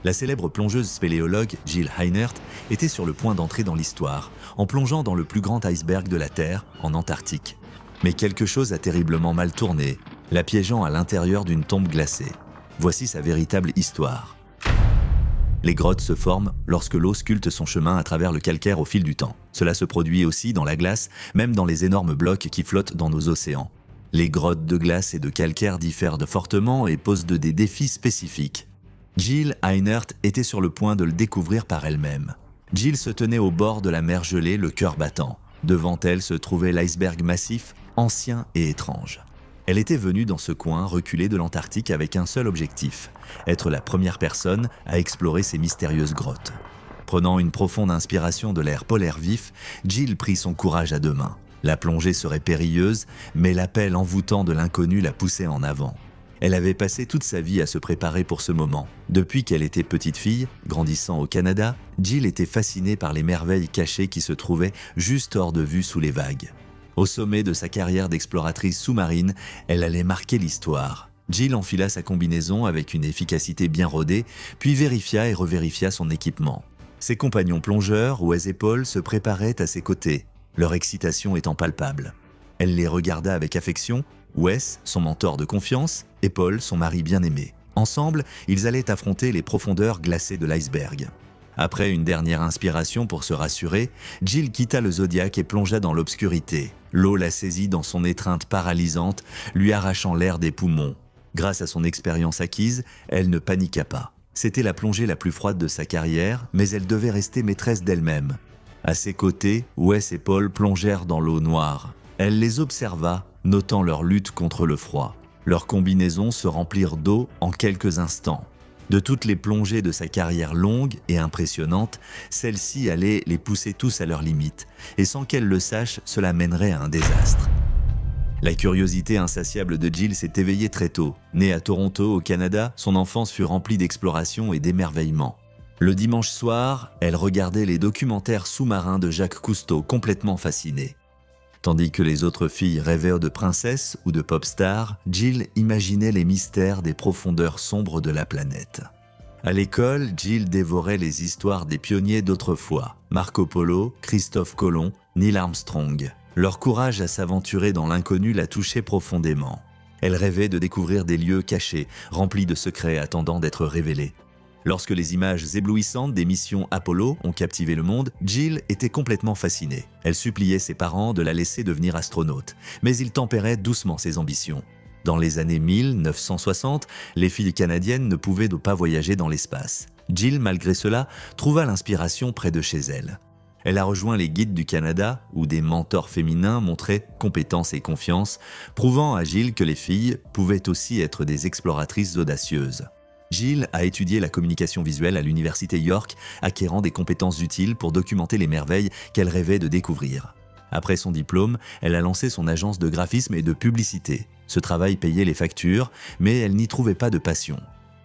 La célèbre plongeuse spéléologue Jill Heinert était sur le point d'entrer dans l'histoire en plongeant dans le plus grand iceberg de la Terre, en Antarctique. Mais quelque chose a terriblement mal tourné, la piégeant à l'intérieur d'une tombe glacée. Voici sa véritable histoire. Les grottes se forment lorsque l'eau sculpte son chemin à travers le calcaire au fil du temps. Cela se produit aussi dans la glace, même dans les énormes blocs qui flottent dans nos océans. Les grottes de glace et de calcaire diffèrent fortement et posent des défis spécifiques. Jill Heinert était sur le point de le découvrir par elle-même. Jill se tenait au bord de la mer gelée, le cœur battant. Devant elle se trouvait l'iceberg massif, ancien et étrange. Elle était venue dans ce coin reculé de l'Antarctique avec un seul objectif, être la première personne à explorer ces mystérieuses grottes. Prenant une profonde inspiration de l'air polaire vif, Jill prit son courage à deux mains. La plongée serait périlleuse, mais l'appel envoûtant de l'inconnu la poussait en avant. Elle avait passé toute sa vie à se préparer pour ce moment. Depuis qu'elle était petite fille, grandissant au Canada, Jill était fascinée par les merveilles cachées qui se trouvaient juste hors de vue sous les vagues. Au sommet de sa carrière d'exploratrice sous-marine, elle allait marquer l'histoire. Jill enfila sa combinaison avec une efficacité bien rodée, puis vérifia et revérifia son équipement. Ses compagnons plongeurs, Wes et Paul, se préparaient à ses côtés, leur excitation étant palpable. Elle les regarda avec affection, Wes, son mentor de confiance, et Paul, son mari bien-aimé. Ensemble, ils allaient affronter les profondeurs glacées de l'iceberg. Après une dernière inspiration pour se rassurer, Jill quitta le Zodiac et plongea dans l'obscurité. L'eau la saisit dans son étreinte paralysante, lui arrachant l'air des poumons. Grâce à son expérience acquise, elle ne paniqua pas. C'était la plongée la plus froide de sa carrière, mais elle devait rester maîtresse d'elle-même. À ses côtés, Wes et Paul plongèrent dans l'eau noire. Elle les observa, notant leur lutte contre le froid. Leurs combinaisons se remplirent d'eau en quelques instants. De toutes les plongées de sa carrière longue et impressionnante, celle-ci allait les pousser tous à leurs limites, et sans qu'elle le sache, cela mènerait à un désastre. La curiosité insatiable de Jill s'est éveillée très tôt. Née à Toronto, au Canada, son enfance fut remplie d'exploration et d'émerveillement. Le dimanche soir, elle regardait les documentaires sous-marins de Jacques Cousteau, complètement fascinée. Tandis que les autres filles rêvaient de princesses ou de pop stars, Jill imaginait les mystères des profondeurs sombres de la planète. À l'école, Jill dévorait les histoires des pionniers d'autrefois, Marco Polo, Christophe Colomb, Neil Armstrong. Leur courage à s'aventurer dans l'inconnu la touchait profondément. Elle rêvait de découvrir des lieux cachés, remplis de secrets attendant d'être révélés. Lorsque les images éblouissantes des missions Apollo ont captivé le monde, Jill était complètement fascinée. Elle suppliait ses parents de la laisser devenir astronaute, mais ils tempéraient doucement ses ambitions. Dans les années 1960, les filles canadiennes ne pouvaient pas voyager dans l'espace. Jill, malgré cela, trouva l'inspiration près de chez elle. Elle a rejoint les Guides du Canada, où des mentors féminins montraient compétence et confiance, prouvant à Jill que les filles pouvaient aussi être des exploratrices audacieuses. Jill a étudié la communication visuelle à l'université York, acquérant des compétences utiles pour documenter les merveilles qu'elle rêvait de découvrir. Après son diplôme, elle a lancé son agence de graphisme et de publicité. Ce travail payait les factures, mais elle n'y trouvait pas de passion.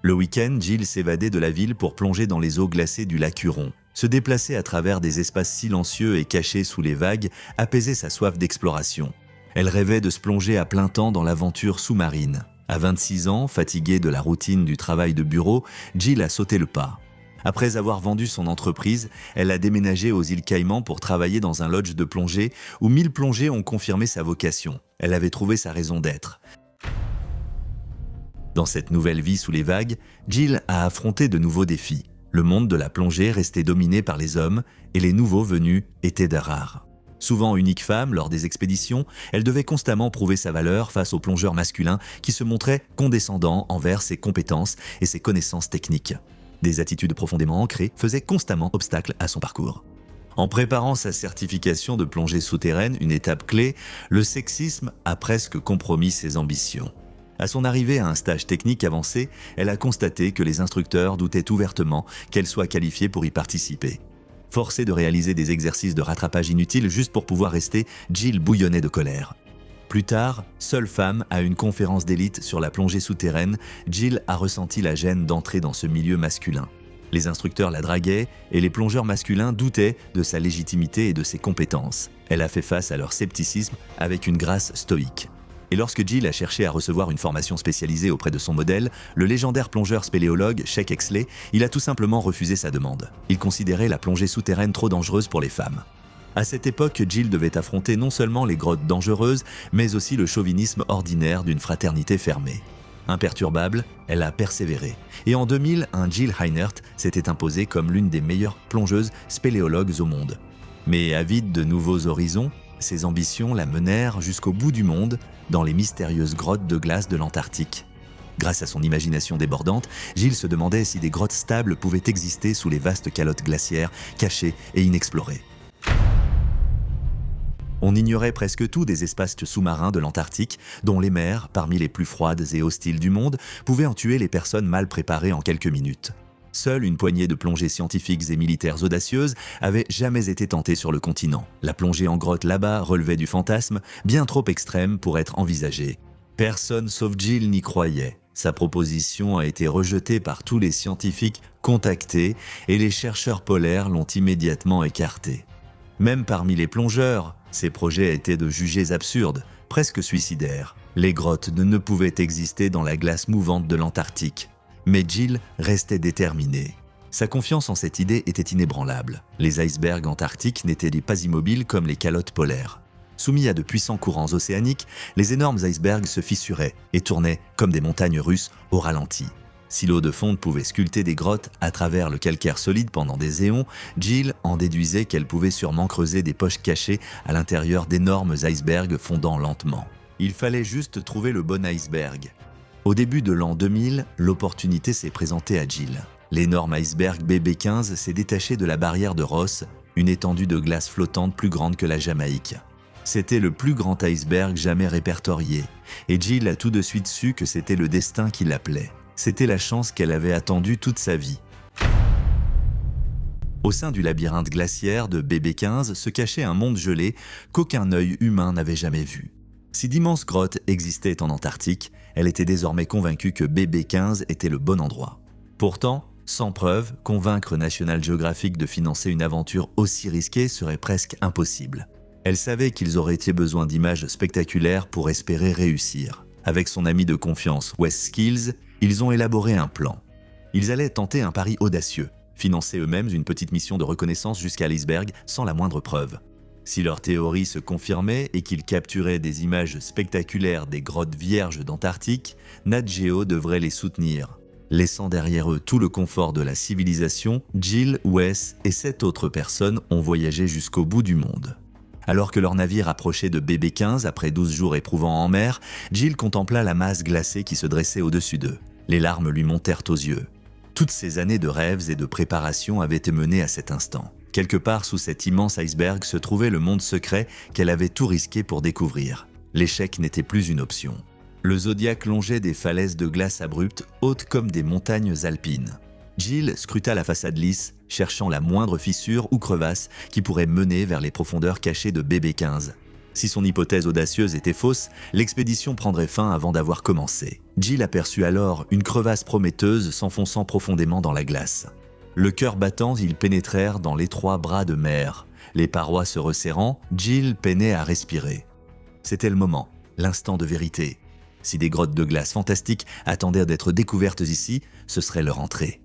Le week-end, Jill s'évadait de la ville pour plonger dans les eaux glacées du lac Huron. Se déplacer à travers des espaces silencieux et cachés sous les vagues apaisait sa soif d'exploration. Elle rêvait de se plonger à plein temps dans l'aventure sous-marine. À 26 ans, fatiguée de la routine du travail de bureau, Jill a sauté le pas. Après avoir vendu son entreprise, elle a déménagé aux îles Caïmans pour travailler dans un lodge de plongée où 1000 plongées ont confirmé sa vocation. Elle avait trouvé sa raison d'être. Dans cette nouvelle vie sous les vagues, Jill a affronté de nouveaux défis. Le monde de la plongée restait dominé par les hommes et les nouveaux venus étaient des rares. Souvent unique femme lors des expéditions, elle devait constamment prouver sa valeur face aux plongeurs masculins qui se montraient condescendants envers ses compétences et ses connaissances techniques. Des attitudes profondément ancrées faisaient constamment obstacle à son parcours. En préparant sa certification de plongée souterraine, une étape clé, le sexisme a presque compromis ses ambitions. À son arrivée à un stage technique avancé, elle a constaté que les instructeurs doutaient ouvertement qu'elle soit qualifiée pour y participer. Forcée de réaliser des exercices de rattrapage inutiles juste pour pouvoir rester, Jill bouillonnait de colère. Plus tard, seule femme à une conférence d'élite sur la plongée souterraine, Jill a ressenti la gêne d'entrer dans ce milieu masculin. Les instructeurs la draguaient et les plongeurs masculins doutaient de sa légitimité et de ses compétences. Elle a fait face à leur scepticisme avec une grâce stoïque. Et lorsque Jill a cherché à recevoir une formation spécialisée auprès de son modèle, le légendaire plongeur spéléologue Sheik Exley, il a tout simplement refusé sa demande. Il considérait la plongée souterraine trop dangereuse pour les femmes. À cette époque, Jill devait affronter non seulement les grottes dangereuses, mais aussi le chauvinisme ordinaire d'une fraternité fermée. Imperturbable, elle a persévéré. Et en 2000, un Jill Heinert s'était imposée comme l'une des meilleures plongeuses spéléologues au monde. Mais avide de nouveaux horizons, ses ambitions la menèrent jusqu'au bout du monde, dans les mystérieuses grottes de glace de l'Antarctique. Grâce à son imagination débordante, Jill se demandait si des grottes stables pouvaient exister sous les vastes calottes glaciaires, cachées et inexplorées. On ignorait presque tout des espaces sous-marins de l'Antarctique, dont les mers, parmi les plus froides et hostiles du monde, pouvaient en tuer les personnes mal préparées en quelques minutes. Seule une poignée de plongées scientifiques et militaires audacieuses avait jamais été tentée sur le continent. La plongée en grotte là-bas relevait du fantasme, bien trop extrême pour être envisagée. Personne sauf Jill n'y croyait. Sa proposition a été rejetée par tous les scientifiques contactés et les chercheurs polaires l'ont immédiatement écartée. Même parmi les plongeurs, ces projets étaient de jugés absurdes, presque suicidaires. Les grottes ne pouvaient exister dans la glace mouvante de l'Antarctique. Mais Jill restait déterminée. Sa confiance en cette idée était inébranlable. Les icebergs antarctiques n'étaient pas immobiles comme les calottes polaires. Soumis à de puissants courants océaniques, les énormes icebergs se fissuraient et tournaient comme des montagnes russes au ralenti. Si l'eau de fonte pouvait sculpter des grottes à travers le calcaire solide pendant des éons, Jill en déduisait qu'elle pouvait sûrement creuser des poches cachées à l'intérieur d'énormes icebergs fondant lentement. Il fallait juste trouver le bon iceberg. Au début de l'an 2000, l'opportunité s'est présentée à Jill. L'énorme iceberg BB15 s'est détaché de la barrière de Ross, une étendue de glace flottante plus grande que la Jamaïque. C'était le plus grand iceberg jamais répertorié, et Jill a tout de suite su que c'était le destin qui l'appelait. C'était la chance qu'elle avait attendue toute sa vie. Au sein du labyrinthe glaciaire de BB15 se cachait un monde gelé qu'aucun œil humain n'avait jamais vu. Si d'immenses grottes existaient en Antarctique, elle était désormais convaincue que BB15 était le bon endroit. Pourtant, sans preuve, convaincre National Geographic de financer une aventure aussi risquée serait presque impossible. Elle savait qu'ils auraient besoin d'images spectaculaires pour espérer réussir. Avec son ami de confiance Wes Skills, ils ont élaboré un plan. Ils allaient tenter un pari audacieux, financer eux-mêmes une petite mission de reconnaissance jusqu'à l'iceberg sans la moindre preuve. Si leur théorie se confirmait et qu'ils capturaient des images spectaculaires des grottes vierges d'Antarctique, Nat Geo devrait les soutenir. Laissant derrière eux tout le confort de la civilisation, Jill, Wes et 7 autres personnes ont voyagé jusqu'au bout du monde. Alors que leur navire approchait de BB15 après 12 jours éprouvants en mer, Jill contempla la masse glacée qui se dressait au-dessus d'eux. Les larmes lui montèrent aux yeux. Toutes ces années de rêves et de préparation avaient été menées à cet instant. Quelque part sous cet immense iceberg se trouvait le monde secret qu'elle avait tout risqué pour découvrir. L'échec n'était plus une option. Le Zodiac longeait des falaises de glace abruptes, hautes comme des montagnes alpines. Jill scruta la façade lisse, cherchant la moindre fissure ou crevasse qui pourrait mener vers les profondeurs cachées de BB15. Si son hypothèse audacieuse était fausse, l'expédition prendrait fin avant d'avoir commencé. Jill aperçut alors une crevasse prometteuse s'enfonçant profondément dans la glace. Le cœur battant, ils pénétrèrent dans l'étroit bras de mer. Les parois se resserrant, Jill peinait à respirer. C'était le moment, l'instant de vérité. Si des grottes de glace fantastiques attendaient d'être découvertes ici, ce serait leur entrée.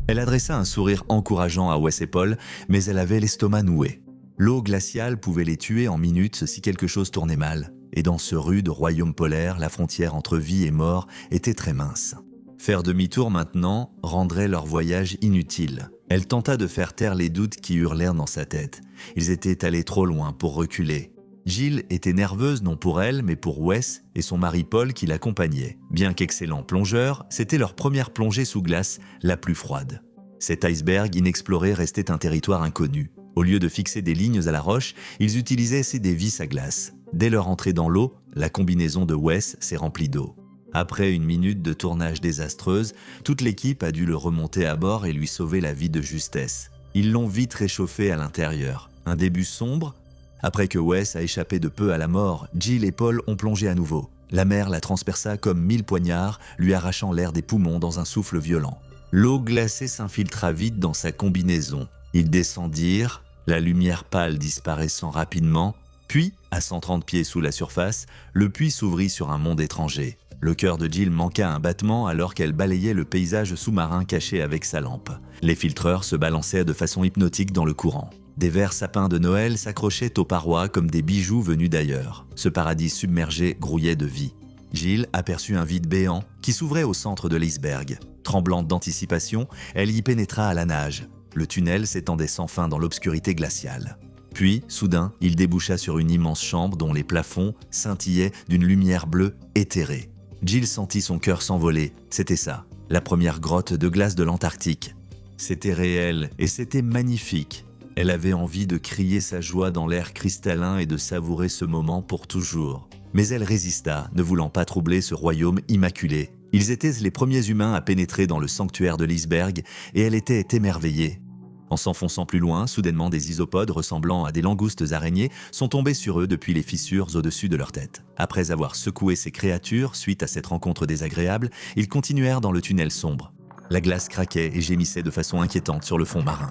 Elle adressa un sourire encourageant à Wes et Paul, mais elle avait l'estomac noué. L'eau glaciale pouvait les tuer en minutes si quelque chose tournait mal. Et dans ce rude royaume polaire, la frontière entre vie et mort était très mince. Faire demi-tour maintenant rendrait leur voyage inutile. Elle tenta de faire taire les doutes qui hurlèrent dans sa tête. Ils étaient allés trop loin pour reculer. Jill était nerveuse non pour elle, mais pour Wes et son mari Paul qui l'accompagnaient. Bien qu'excellents plongeurs, c'était leur première plongée sous glace, la plus froide. Cet iceberg inexploré restait un territoire inconnu. Au lieu de fixer des lignes à la roche, ils utilisaient des vis à glace. Dès leur entrée dans l'eau, la combinaison de Wes s'est remplie d'eau. Après une minute de tournage désastreuse, toute l'équipe a dû le remonter à bord et lui sauver la vie de justesse. Ils l'ont vite réchauffé à l'intérieur. Un début sombre. Après que Wes a échappé de peu à la mort, Jill et Paul ont plongé à nouveau. La mer la transperça comme 1000 poignards, lui arrachant l'air des poumons dans un souffle violent. L'eau glacée s'infiltra vite dans sa combinaison. Ils descendirent, la lumière pâle disparaissant rapidement, puis, À 130 pieds sous la surface, le puits s'ouvrit sur un monde étranger. Le cœur de Jill manqua un battement alors qu'elle balayait le paysage sous-marin caché avec sa lampe. Les filtreurs se balançaient de façon hypnotique dans le courant. Des verts sapins de Noël s'accrochaient aux parois comme des bijoux venus d'ailleurs. Ce paradis submergé grouillait de vie. Jill aperçut un vide béant qui s'ouvrait au centre de l'iceberg. Tremblante d'anticipation, elle y pénétra à la nage. Le tunnel s'étendait sans fin dans l'obscurité glaciale. Puis, soudain, il déboucha sur une immense chambre dont les plafonds scintillaient d'une lumière bleue éthérée. Jill sentit son cœur s'envoler. C'était ça, la première grotte de glace de l'Antarctique. C'était réel et c'était magnifique. Elle avait envie de crier sa joie dans l'air cristallin et de savourer ce moment pour toujours. Mais elle résista, ne voulant pas troubler ce royaume immaculé. Ils étaient les premiers humains à pénétrer dans le sanctuaire de l'iceberg et elle était émerveillée. En s'enfonçant plus loin, soudainement des isopodes ressemblant à des langoustes araignées sont tombés sur eux depuis les fissures au-dessus de leur tête. Après avoir secoué ces créatures, suite à cette rencontre désagréable, ils continuèrent dans le tunnel sombre. La glace craquait et gémissait de façon inquiétante sur le fond marin.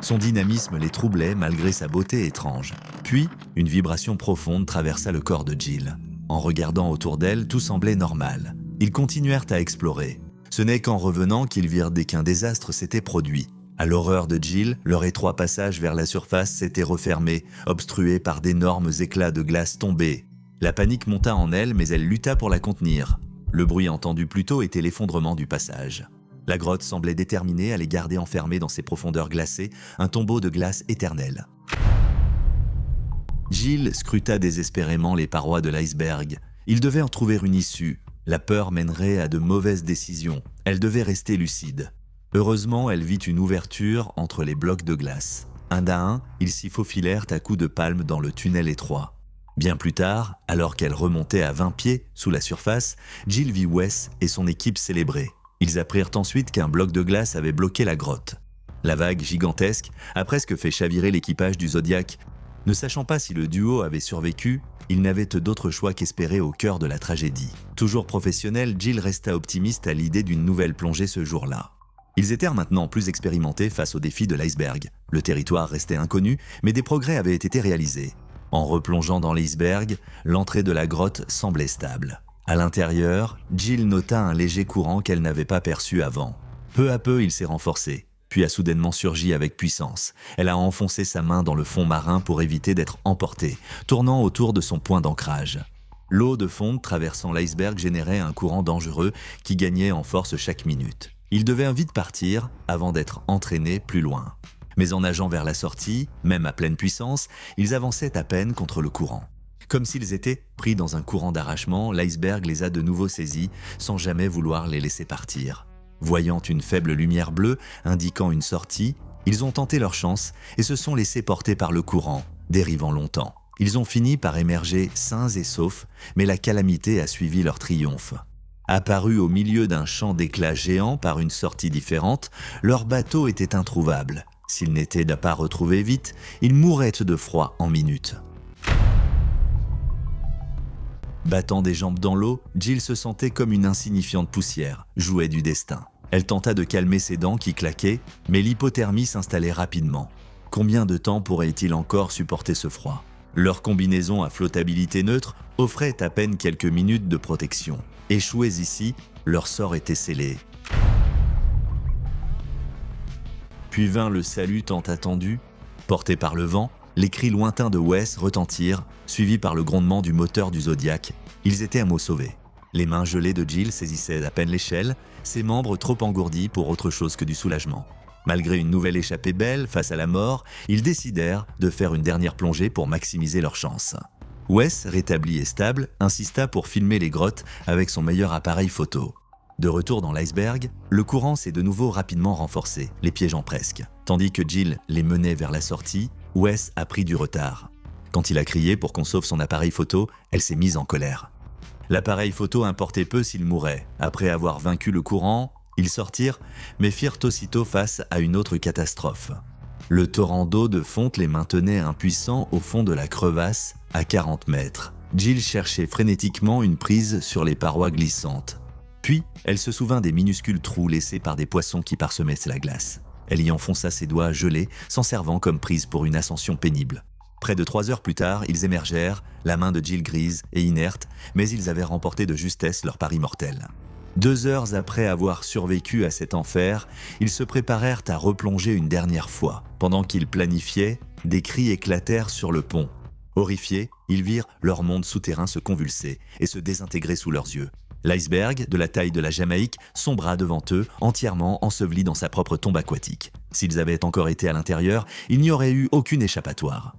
Son dynamisme les troublait malgré sa beauté étrange. Puis, une vibration profonde traversa le corps de Jill. En regardant autour d'elle, tout semblait normal. Ils continuèrent à explorer. Ce n'est qu'en revenant qu'ils virent qu'un désastre s'était produit. À l'horreur de Jill, leur étroit passage vers la surface s'était refermé, obstrué par d'énormes éclats de glace tombés. La panique monta en elle, mais elle lutta pour la contenir. Le bruit entendu plus tôt était l'effondrement du passage. La grotte semblait déterminée à les garder enfermés dans ses profondeurs glacées, un tombeau de glace éternelle. Jill scruta désespérément les parois de l'iceberg. Il devait en trouver une issue. La peur mènerait à de mauvaises décisions. Elle devait rester lucide. Heureusement, elle vit une ouverture entre les blocs de glace. Un à un, ils s'y faufilèrent à coups de palme dans le tunnel étroit. Bien plus tard, alors qu'elle remontait à 20 pieds sous la surface, Jill vit Wes et son équipe célébrer. Ils apprirent ensuite qu'un bloc de glace avait bloqué la grotte. La vague gigantesque a presque fait chavirer l'équipage du Zodiac. Ne sachant pas si le duo avait survécu, ils n'avaient d'autre choix qu'espérer au cœur de la tragédie. Toujours professionnelle, Jill resta optimiste à l'idée d'une nouvelle plongée ce jour-là. Ils étaient maintenant plus expérimentés face au défi de l'iceberg. Le territoire restait inconnu, mais des progrès avaient été réalisés. En replongeant dans l'iceberg, l'entrée de la grotte semblait stable. À l'intérieur, Jill nota un léger courant qu'elle n'avait pas perçu avant. Peu à peu, il s'est renforcé, puis a soudainement surgi avec puissance. Elle a enfoncé sa main dans le fond marin pour éviter d'être emportée, tournant autour de son point d'ancrage. L'eau de fonte traversant l'iceberg générait un courant dangereux qui gagnait en force chaque minute. Ils devaient vite partir avant d'être entraînés plus loin. Mais en nageant vers la sortie, même à pleine puissance, ils avançaient à peine contre le courant. Comme s'ils étaient pris dans un courant d'arrachement, l'iceberg les a de nouveau saisis sans jamais vouloir les laisser partir. Voyant une faible lumière bleue indiquant une sortie, ils ont tenté leur chance et se sont laissés porter par le courant, dérivant longtemps. Ils ont fini par émerger sains et saufs, mais la calamité a suivi leur triomphe. Apparus au milieu d'un champ d'éclats géant par une sortie différente, leur bateau était introuvable. S'ils n'étaient pas retrouvés vite, ils mourraient de froid en minutes. Battant des jambes dans l'eau, Jill se sentait comme une insignifiante poussière, jouet du destin. Elle tenta de calmer ses dents qui claquaient, mais l'hypothermie s'installait rapidement. Combien de temps pourraient-ils encore supporter ce froid ? Leur combinaison à flottabilité neutre offrait à peine quelques minutes de protection. Échoués ici, leur sort était scellé. Puis vint le salut tant attendu. Portés par le vent, les cris lointains de Wes retentirent, suivis par le grondement du moteur du Zodiac. Ils étaient à mot sauvé. Les mains gelées de Jill saisissaient à peine l'échelle, ses membres trop engourdis pour autre chose que du soulagement. Malgré une nouvelle échappée belle face à la mort, ils décidèrent de faire une dernière plongée pour maximiser leurs chances. Wes, rétabli et stable, insista pour filmer les grottes avec son meilleur appareil photo. De retour dans l'iceberg, le courant s'est de nouveau rapidement renforcé, les piégeant presque. Tandis que Jill les menait vers la sortie, Wes a pris du retard. Quand il a crié pour qu'on sauve son appareil photo, elle s'est mise en colère. L'appareil photo importait peu s'il mourait. Après avoir vaincu le courant, ils sortirent, mais firent aussitôt face à une autre catastrophe. Le torrent d'eau de fonte les maintenait impuissants au fond de la crevasse, à 40 mètres. Jill cherchait frénétiquement une prise sur les parois glissantes. Puis, elle se souvint des minuscules trous laissés par des poissons qui parsemaient la glace. Elle y enfonça ses doigts gelés, s'en servant comme prise pour une ascension pénible. Près de 3 heures plus tard, ils émergèrent, la main de Jill grise et inerte, mais ils avaient remporté de justesse leur pari mortel. 2 heures après avoir survécu à cet enfer, ils se préparèrent à replonger une dernière fois. Pendant qu'ils planifiaient, des cris éclatèrent sur le pont. Horrifiés, ils virent leur monde souterrain se convulser et se désintégrer sous leurs yeux. L'iceberg, de la taille de la Jamaïque, sombra devant eux, entièrement enseveli dans sa propre tombe aquatique. S'ils avaient encore été à l'intérieur, il n'y aurait eu aucune échappatoire.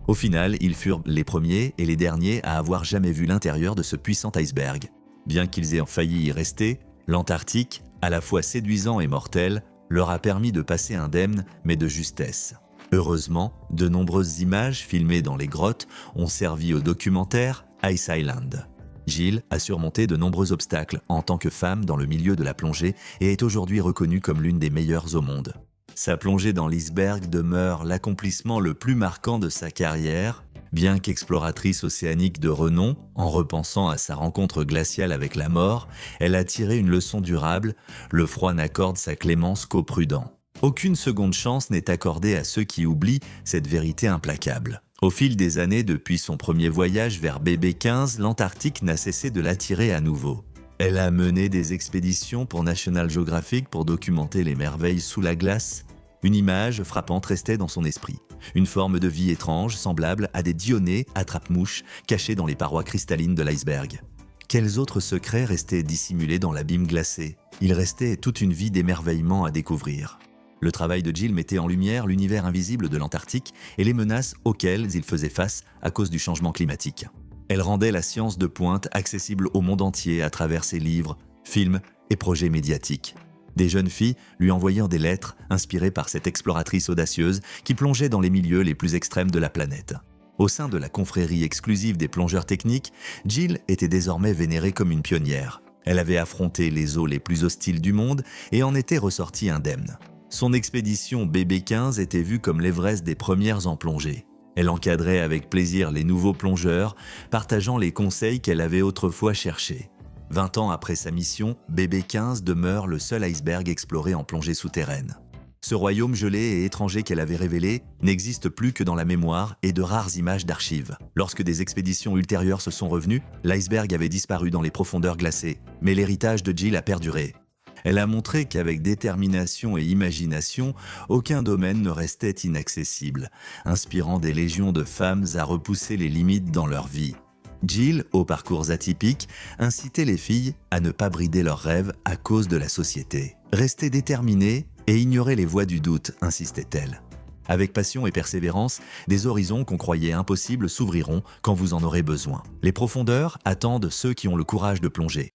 Au final, ils furent les premiers et les derniers à avoir jamais vu l'intérieur de ce puissant iceberg. Bien qu'ils aient failli y rester, l'Antarctique, à la fois séduisant et mortel, leur a permis de passer indemne, mais de justesse. Heureusement, de nombreuses images filmées dans les grottes ont servi au documentaire Ice Island. Jill a surmonté de nombreux obstacles en tant que femme dans le milieu de la plongée et est aujourd'hui reconnue comme l'une des meilleures au monde. Sa plongée dans l'iceberg demeure l'accomplissement le plus marquant de sa carrière. Bien qu'exploratrice océanique de renom, en repensant à sa rencontre glaciale avec la mort, elle a tiré une leçon durable, le froid n'accorde sa clémence qu'aux prudents. Aucune seconde chance n'est accordée à ceux qui oublient cette vérité implacable. Au fil des années depuis son premier voyage vers BB15, l'Antarctique n'a cessé de l'attirer à nouveau. Elle a mené des expéditions pour National Geographic pour documenter les merveilles sous la glace. Une image frappante restait dans son esprit. Une forme de vie étrange, semblable à des dionnées attrape-mouches cachés dans les parois cristallines de l'iceberg. Quels autres secrets restaient dissimulés dans l'abîme glacé? Il restait toute une vie d'émerveillement à découvrir. Le travail de Jill mettait en lumière l'univers invisible de l'Antarctique et les menaces auxquelles il faisait face à cause du changement climatique. Elle rendait la science de pointe accessible au monde entier à travers ses livres, films et projets médiatiques. Des jeunes filles lui envoyant des lettres inspirées par cette exploratrice audacieuse qui plongeait dans les milieux les plus extrêmes de la planète. Au sein de la confrérie exclusive des plongeurs techniques, Jill était désormais vénérée comme une pionnière. Elle avait affronté les eaux les plus hostiles du monde et en était ressortie indemne. Son expédition BB15 était vue comme l'Everest des premières en plongée. Elle encadrait avec plaisir les nouveaux plongeurs, partageant les conseils qu'elle avait autrefois cherchés. 20 ans après sa mission, BB15 demeure le seul iceberg exploré en plongée souterraine. Ce royaume gelé et étranger qu'elle avait révélé n'existe plus que dans la mémoire et de rares images d'archives. Lorsque des expéditions ultérieures se sont revenues, l'iceberg avait disparu dans les profondeurs glacées, mais l'héritage de Jill a perduré. Elle a montré qu'avec détermination et imagination, aucun domaine ne restait inaccessible, inspirant des légions de femmes à repousser les limites dans leur vie. Jill, aux parcours atypiques, incitait les filles à ne pas brider leurs rêves à cause de la société. Rester déterminées et ignorer les voix du doute, insistait-elle. Avec passion et persévérance, des horizons qu'on croyait impossibles s'ouvriront quand vous en aurez besoin. Les profondeurs attendent ceux qui ont le courage de plonger.